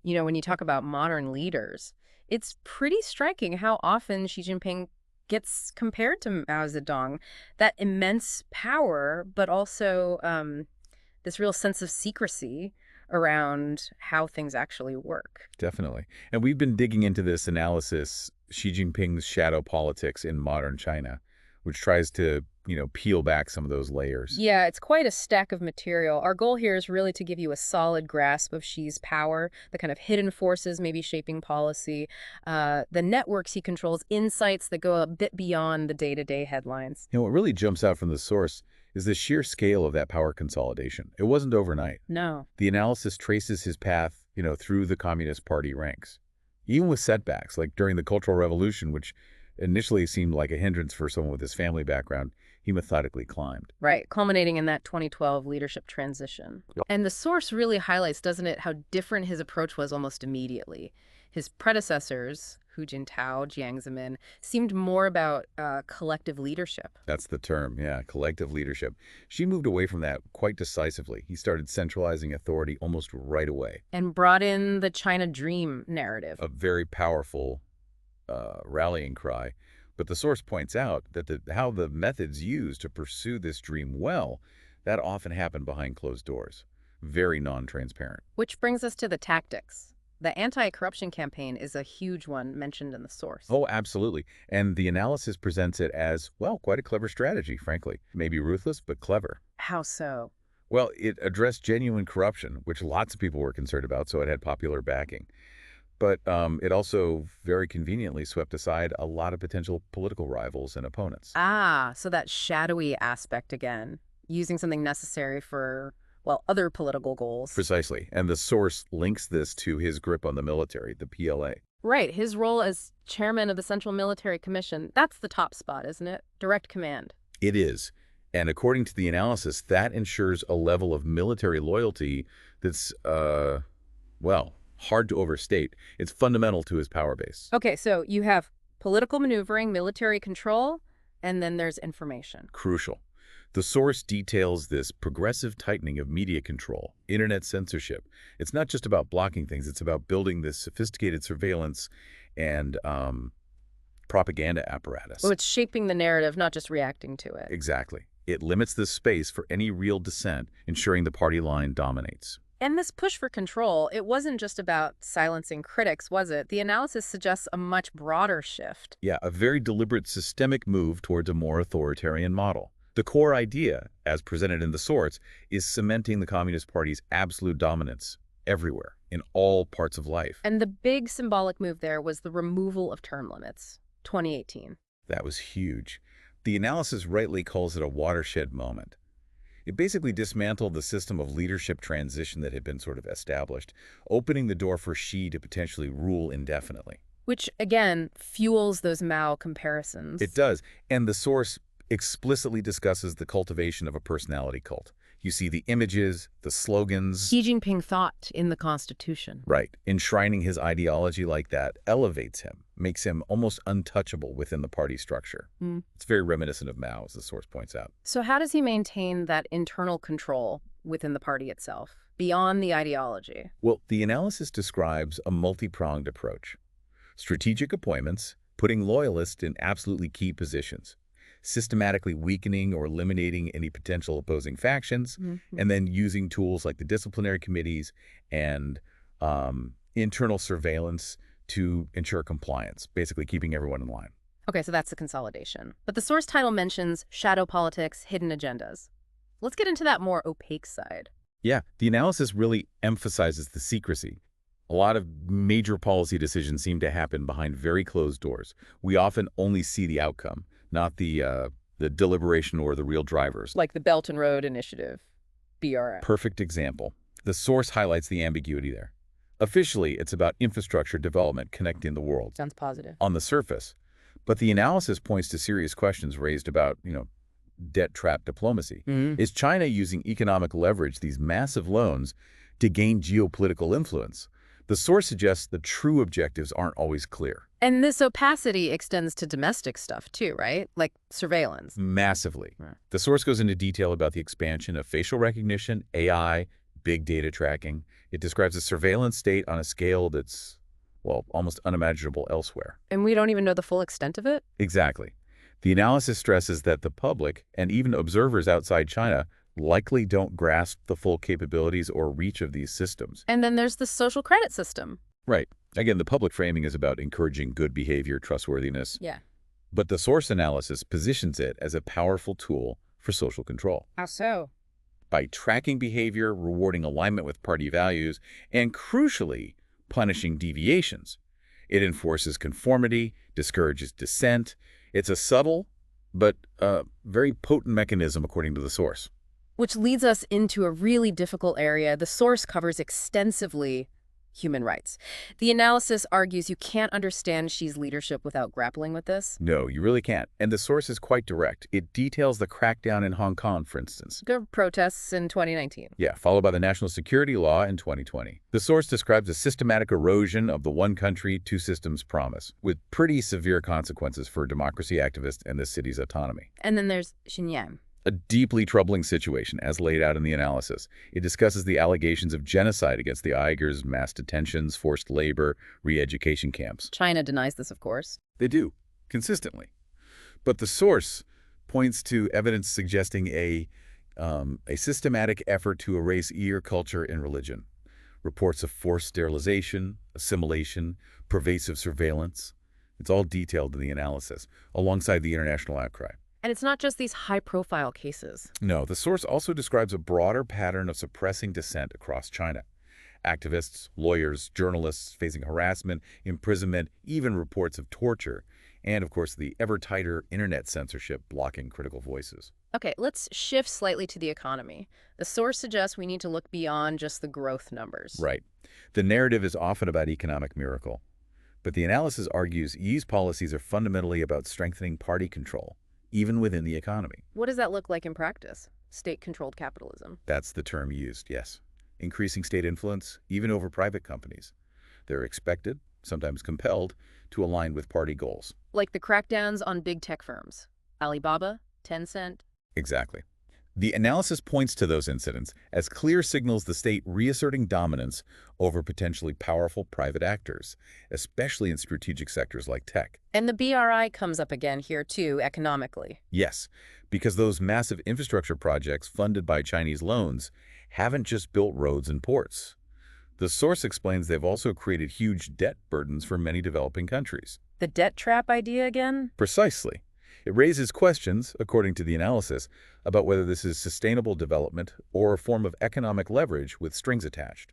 When you talk about modern leaders, it's pretty striking how often Xi Jinping gets compared to Mao Zedong. That immense power, but also this real sense of secrecy around how things actually work. Definitely. And we've been digging into this analysis, Xi Jinping's shadow politics in modern China, which tries to, peel back some of those layers. Yeah, it's quite a stack of material. Our goal here is really to give you a solid grasp of Xi's power, the kind of hidden forces maybe shaping policy, the networks he controls, insights that go a bit beyond the day-to-day headlines. What really jumps out from the source is the sheer scale of that power consolidation. It wasn't overnight. No. The analysis traces his path, through the Communist Party ranks. Even with setbacks, like during the Cultural Revolution, which initially seemed like a hindrance for someone with his family background, he methodically climbed. Right, culminating in that 2012 leadership transition. Yep. And the source really highlights, doesn't it, how different his approach was almost immediately. His predecessors, Hu Jintao, Jiang Zemin, seemed more about collective leadership. That's the term, yeah, collective leadership. She moved away from that quite decisively. He started centralizing authority almost right away. And brought in the China Dream narrative. A very powerful rallying cry. But the source points out that how the methods used to pursue this dream well, that often happened behind closed doors. Very non-transparent. Which brings us to the tactics. The anti-corruption campaign is a huge one mentioned in the source. Oh, absolutely. And the analysis presents it as, well, quite a clever strategy, frankly. Maybe ruthless, but clever. How so? Well, it addressed genuine corruption, which lots of people were concerned about, so it had popular backing. But it also very conveniently swept aside a lot of potential political rivals and opponents. Ah, so that shadowy aspect again, using something necessary for, well, other political goals. Precisely. And the source links this to his grip on the military, the PLA. Right, his role as chairman of the Central Military Commission, that's the top spot, isn't it? Direct command. It is. And according to the analysis, that ensures a level of military loyalty that's, well, hard to overstate. It's fundamental to his power base. Okay, so you have political maneuvering, military control, and then there's information. Crucial. The source details this progressive tightening of media control, internet censorship. It's not just about blocking things. It's about building this sophisticated surveillance and propaganda apparatus. Well, it's shaping the narrative, not just reacting to it. Exactly. It limits the space for any real dissent, ensuring the party line dominates. And this push for control, it wasn't just about silencing critics, was it? The analysis suggests a much broader shift. Yeah, a very deliberate systemic move towards a more authoritarian model. The core idea, as presented in the source, is cementing the Communist Party's absolute dominance everywhere, in all parts of life. And the big symbolic move there was the removal of term limits, 2018. That was huge. The analysis rightly calls it a watershed moment. It basically dismantled the system of leadership transition that had been sort of established, opening the door for Xi to potentially rule indefinitely. Which, again, fuels those Mao comparisons. It does, and the source explicitly discusses the cultivation of a personality cult. You see the images, the slogans. Xi Jinping thought in the Constitution. Right. Enshrining his ideology like that elevates him, makes him almost untouchable within the party structure. It's very reminiscent of Mao, as the source points out. So how does he maintain that internal control within the party itself, beyond the ideology? Well, the analysis describes a multi-pronged approach. Strategic appointments, putting loyalists in absolutely key positions, systematically weakening or eliminating any potential opposing factions, and then using tools like the disciplinary committees and internal surveillance to ensure compliance, basically keeping everyone in line. Okay, so that's the consolidation. But the source title mentions shadow politics, hidden agendas. Let's get into that more opaque side. Yeah, the analysis really emphasizes the secrecy. A lot of major policy decisions seem to happen behind very closed doors. We often only see the outcome, not the deliberation or the real drivers. Like the Belt and Road Initiative, BRI. Perfect example. The source highlights the ambiguity there. Officially, it's about infrastructure development connecting the world. Sounds positive. On the surface. But the analysis points to serious questions raised about, debt trap diplomacy. Is China using economic leverage, these massive loans, to gain geopolitical influence? The source suggests the true objectives aren't always clear. And this opacity extends to domestic stuff too, right? Like surveillance. Massively. Right. The source goes into detail about the expansion of facial recognition, AI, big data tracking. It describes a surveillance state on a scale that's, well, almost unimaginable elsewhere. And we don't even know the full extent of it? Exactly. The analysis stresses that the public and even observers outside China likely don't grasp the full capabilities or reach of these systems. And then there's the social credit system. Right. Again, the public framing is about encouraging good behavior, trustworthiness, Yeah. but the source analysis positions it as a powerful tool for social control. How so? By tracking behavior, rewarding alignment with party values, and crucially, punishing deviations. It enforces conformity, discourages dissent. It's a subtle but very potent mechanism according to the source. Which leads us into a really difficult area. The source covers extensively human rights. The analysis argues you can't understand Xi's leadership without grappling with this. No, you really can't. And the source is quite direct. It details the crackdown in Hong Kong, for instance. Protests in 2019. Yeah, followed by the national security law in 2020. The source describes a systematic erosion of the one country, two systems promise, with pretty severe consequences for democracy activists and the city's autonomy. And then there's Xinjiang. A deeply troubling situation, as laid out in the analysis. It discusses the allegations of genocide against the Uyghurs, mass detentions, forced labor, re-education camps. China denies this, of course. They do, consistently. But the source points to evidence suggesting a systematic effort to erase Uyghur culture and religion. Reports of forced sterilization, assimilation, pervasive surveillance. It's all detailed in the analysis, alongside the international outcry. And it's not just these high-profile cases. No, the source also describes a broader pattern of suppressing dissent across China. Activists, lawyers, journalists facing harassment, imprisonment, even reports of torture, and, of course, the ever-tighter internet censorship blocking critical voices. Okay, let's shift slightly to the economy. The source suggests we need to look beyond just the growth numbers. Right. The narrative is often about economic miracle. But the analysis argues Yi's policies are fundamentally about strengthening party control, even within the economy. What does that look like in practice? State-controlled capitalism. That's the term used, yes. Increasing state influence, even over private companies. They're expected, sometimes compelled, to align with party goals. Like the crackdowns on big tech firms. Alibaba, Tencent. Exactly. The analysis points to those incidents as clear signals the state reasserting dominance over potentially powerful private actors, especially in strategic sectors like tech. And the BRI comes up again here, too, economically. Yes, because those massive infrastructure projects funded by Chinese loans haven't just built roads and ports. The source explains they've also created huge debt burdens for many developing countries. The debt trap idea again? Precisely. It raises questions, according to the analysis, about whether this is sustainable development or a form of economic leverage with strings attached.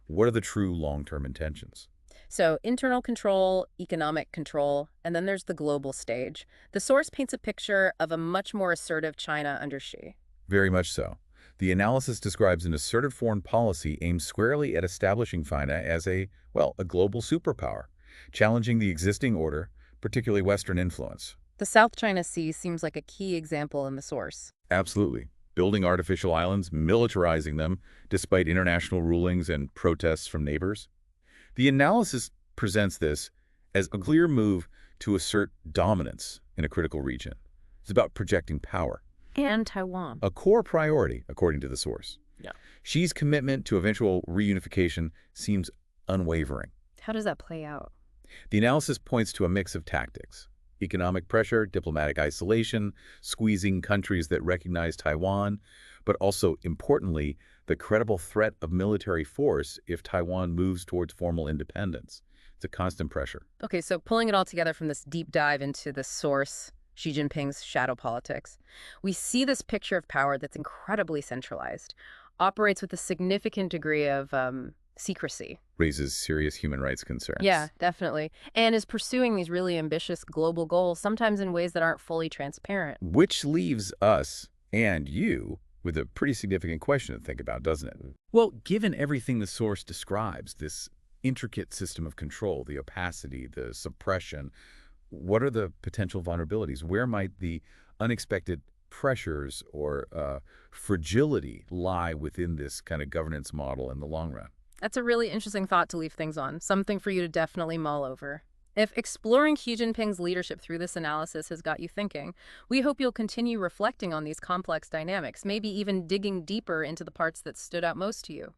What are the true long-term intentions? So internal control, economic control, and then there's the global stage. The source paints a picture of a much more assertive China under Xi. Very much so. The analysis describes an assertive foreign policy aimed squarely at establishing China as a global superpower, challenging the existing order, particularly Western influence. The South China Sea seems like a key example in the source. Absolutely. Building artificial islands, militarizing them, despite international rulings and protests from neighbors. The analysis presents this as a clear move to assert dominance in a critical region. It's about projecting power. And Taiwan. A core priority, according to the source. Yeah. Xi's commitment to eventual reunification seems unwavering. How does that play out? The analysis points to a mix of tactics. Economic pressure, diplomatic isolation, squeezing countries that recognize Taiwan, but also, importantly, the credible threat of military force if Taiwan moves towards formal independence. It's a constant pressure. Okay, so pulling it all together from this deep dive into the source, Xi Jinping's shadow politics, we see this picture of power that's incredibly centralized, operates with a significant degree of secrecy. Raises serious human rights concerns. Yeah, definitely. And is pursuing these really ambitious global goals, sometimes in ways that aren't fully transparent. Which leaves us and you with a pretty significant question to think about, doesn't it? Well, given everything the source describes, this intricate system of control, the opacity, the suppression, what are the potential vulnerabilities? Where might the unexpected pressures or fragility lie within this kind of governance model in the long run? That's a really interesting thought to leave things on, something for you to definitely mull over. If exploring Xi Jinping's leadership through this analysis has got you thinking, we hope you'll continue reflecting on these complex dynamics, maybe even digging deeper into the parts that stood out most to you.